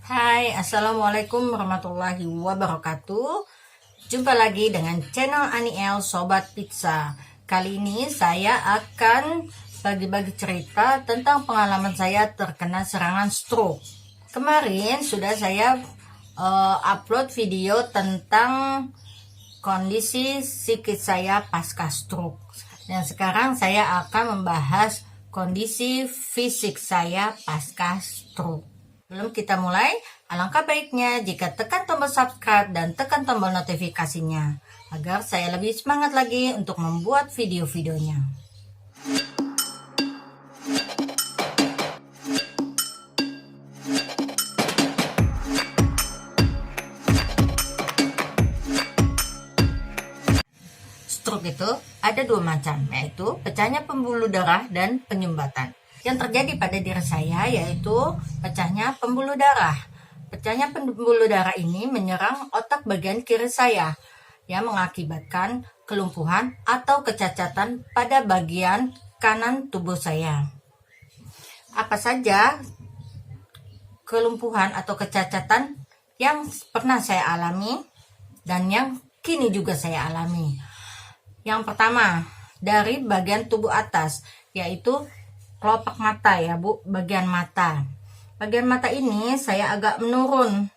Hai, Assalamualaikum warahmatullahi wabarakatuh. Jumpa lagi dengan channel Aniel Sobat Pizza. Kali ini saya akan bagi-bagi cerita tentang pengalaman saya terkena serangan stroke. Kemarin sudah saya upload video tentang kondisi psikis saya pasca stroke. Dan sekarang saya akan membahas kondisi fisik saya pasca stroke. Sebelum kita mulai, alangkah baiknya jika tekan tombol subscribe dan tekan tombol notifikasinya agar saya lebih semangat lagi untuk membuat video-videonya. Stroke itu ada dua macam, yaitu pecahnya pembuluh darah dan penyumbatan. Yang terjadi pada diri saya yaitu pecahnya pembuluh darah. Pecahnya pembuluh darah ini menyerang otak bagian kiri saya yang mengakibatkan kelumpuhan atau kecacatan pada bagian kanan tubuh saya. Apa saja kelumpuhan atau kecacatan yang pernah saya alami dan yang kini juga saya alami? Yang pertama, dari bagian tubuh atas, yaitu kelopak mata ya Bu, bagian mata. Bagian mata ini saya agak menurun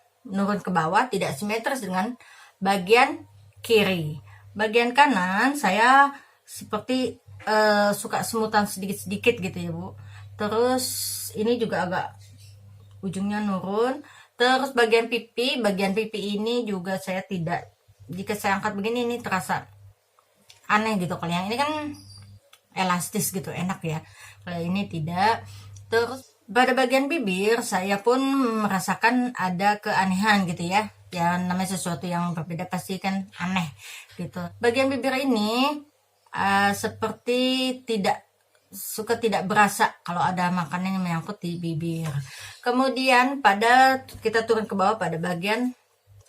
ke bawah, tidak simetris dengan bagian kiri. Bagian kanan saya seperti suka semutan sedikit-sedikit gitu ya Bu. Terus ini juga agak ujungnya nurun. Terus bagian pipi ini juga saya tidak, jika saya angkat begini ini terasa aneh gitu. Kalau yang ini kan elastis gitu, enak ya. Kalau ini tidak. Terus pada bagian bibir saya pun merasakan ada keanehan gitu ya. Ya namanya sesuatu yang berbeda pasti kan aneh gitu. Bagian bibir ini seperti tidak berasa kalau ada makanan yang menyangkut di bibir. Kemudian pada kita turun ke bawah pada bagian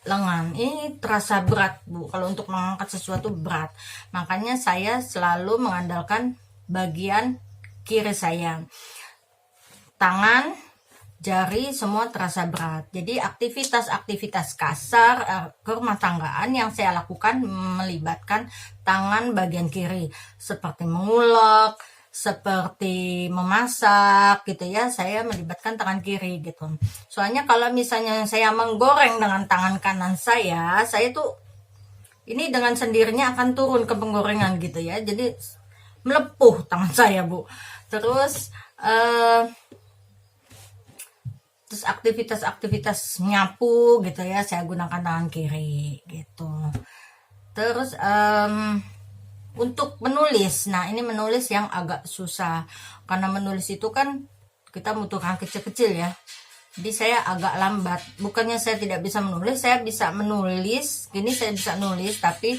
lengan, ini terasa berat Bu, kalau untuk mengangkat sesuatu berat. Makanya saya selalu mengandalkan bagian kiri saya. Tangan, jari semua terasa berat. Jadi aktivitas kasar rumah tanggaan yang saya lakukan melibatkan tangan bagian kiri, seperti mengulek, seperti memasak gitu ya, saya melibatkan tangan kiri gitu. Soalnya kalau misalnya saya menggoreng dengan tangan kanan saya tuh ini dengan sendirinya akan turun ke penggorengan gitu ya, jadi melepuh tangan saya Bu. Terus aktivitas nyapu gitu ya, saya gunakan tangan kiri gitu. Terus untuk menulis, nah ini menulis yang agak susah, karena menulis itu kan kita membutuhkan kecil-kecil ya, jadi saya agak lambat. Bukannya saya tidak bisa menulis, saya bisa menulis, gini saya bisa nulis tapi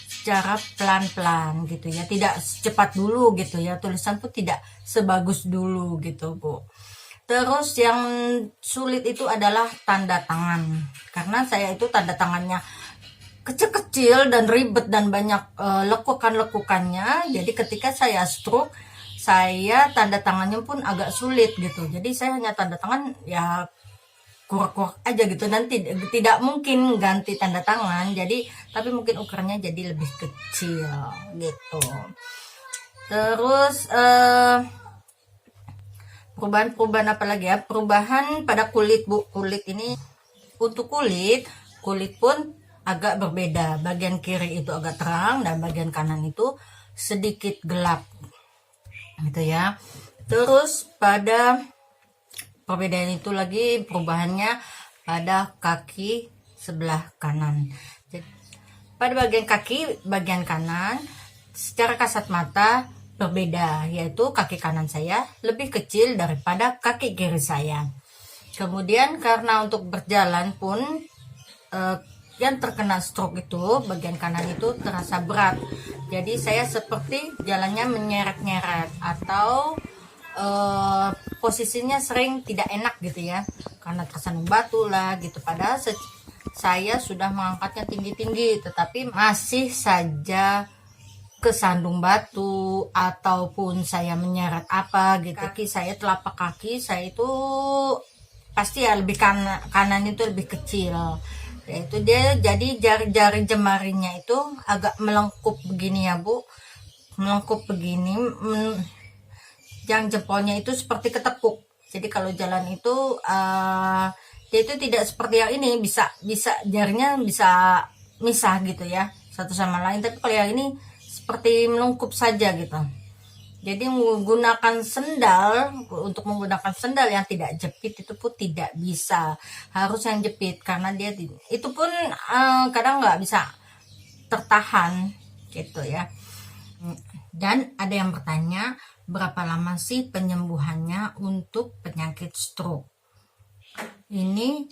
secara pelan-pelan gitu ya, tidak secepat dulu gitu ya, tulisan pun tidak sebagus dulu gitu Bu. Terus yang sulit itu adalah tanda tangan, karena saya itu tanda tangannya kecil-kecil dan ribet dan banyak lekukan-lekukannya. Jadi ketika saya stroke, saya tanda tangannya pun agak sulit gitu. Jadi saya hanya tanda tangan ya kuak-kuak aja gitu, dan tidak mungkin ganti tanda tangan. Jadi tapi mungkin ukurannya jadi lebih kecil gitu. Terus perubahan apa lagi ya? Perubahan pada kulit Bu. Kulit ini, untuk kulit pun agak berbeda. Bagian kiri itu agak terang dan bagian kanan itu sedikit gelap gitu ya. Terus pada perbedaan itu lagi perubahannya pada kaki sebelah kanan. Jadi, pada bagian kaki bagian kanan secara kasat mata berbeda, yaitu kaki kanan saya lebih kecil daripada kaki kiri saya. Kemudian karena untuk berjalan pun yang terkena stroke itu bagian kanan itu terasa berat, jadi saya seperti jalannya menyeret-nyeret atau posisinya sering tidak enak gitu ya, karena tersandung batu lah gitu. Padahal saya sudah mengangkatnya tinggi-tinggi, tetapi masih saja kesandung batu ataupun saya menyeret apa gitu. Kaki saya, telapak kaki saya itu pasti ya lebih kanan itu lebih kecil. Yaitu dia jadi jari-jari jemarinya itu agak melengkup begini ya Bu, melengkup begini. Yang jempolnya itu seperti ketepuk. Jadi kalau jalan itu dia itu tidak seperti yang ini, bisa jarinya bisa misah gitu ya satu sama lain. Tapi kalau yang ini seperti melengkup saja gitu. Jadi menggunakan sendal, untuk menggunakan sendal yang tidak jepit itu pun tidak bisa, harus yang jepit karena dia itu pun kadang nggak bisa tertahan gitu ya. Dan ada yang bertanya, berapa lama sih penyembuhannya untuk penyakit stroke? Ini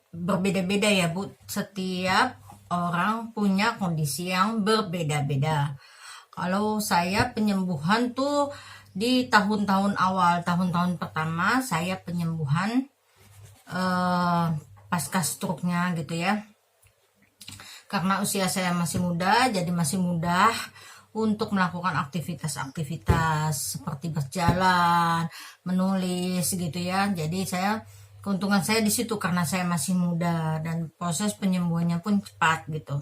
berbeda-beda ya Bu, setiap orang punya kondisi yang berbeda-beda. Kalau saya penyembuhan tuh di tahun-tahun awal, tahun-tahun pertama saya penyembuhan pasca stroke-nya gitu ya. Karena usia saya masih muda, jadi masih mudah untuk melakukan aktivitas-aktivitas seperti berjalan, menulis gitu ya. Jadi keuntungan saya di situ karena saya masih muda dan proses penyembuhannya pun cepat gitu.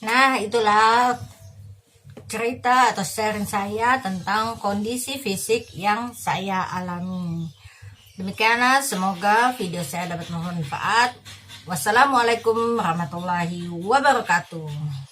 Nah, itulah cerita atau sharing saya tentang kondisi fisik yang saya alami. Demikianlah, semoga video saya dapat bermanfaat. Wassalamualaikum warahmatullahi wabarakatuh.